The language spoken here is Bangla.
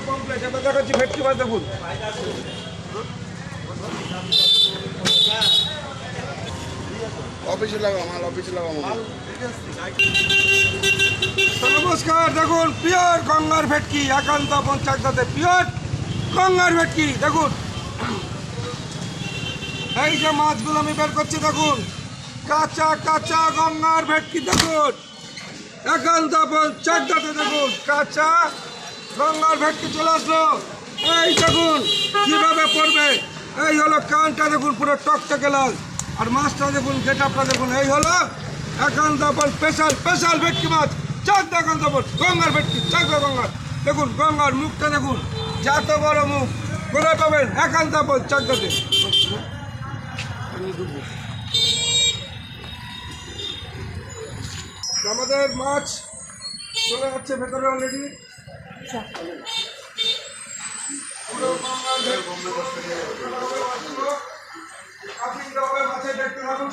কমপ্লেক্স এটা দেখাচ্ছি ভেটকি মাছ দেখুন। অফিসে লাগাও মাল, অফিসে লাগাও মাল। নমস্কার, দেখুন পিওর গঙ্গার ভেটকি, একান্ত পঞ্চায়েতে পিওর গঙ্গার ভেটকি দেখুন। এই যে মাছগুলো আমি বের করছি দেখুন, কাঁচা কাঁচা গঙ্গার ভেটকি দেখুন, একান্ত পঞ্চায়েতে দেখুন কাঁচা গঙ্গার ভেটকি চলে আসলো। এই দেখুন কিভাবে পড়বে, এই হলো কানটা দেখুন পুরো টকটকে লাল, আর মাছটা দেখুন গেটআপটা দেখুন। এই হলো একান্ত স্পেশাল স্পেশাল ভেটকি মাছ, চাকদা একান্ত গঙ্গার ভেটকি, চাকদা গঙ্গার। দেখুন গঙ্গার মুখটা দেখুন, যত বড় মুখ, কোথায় পাবেন? একান্ত চাকদাতে। আমাদের মাছ চলে যাচ্ছে ভেতরে অলরেডি। আপনি মাছে দেখতে থাকুন।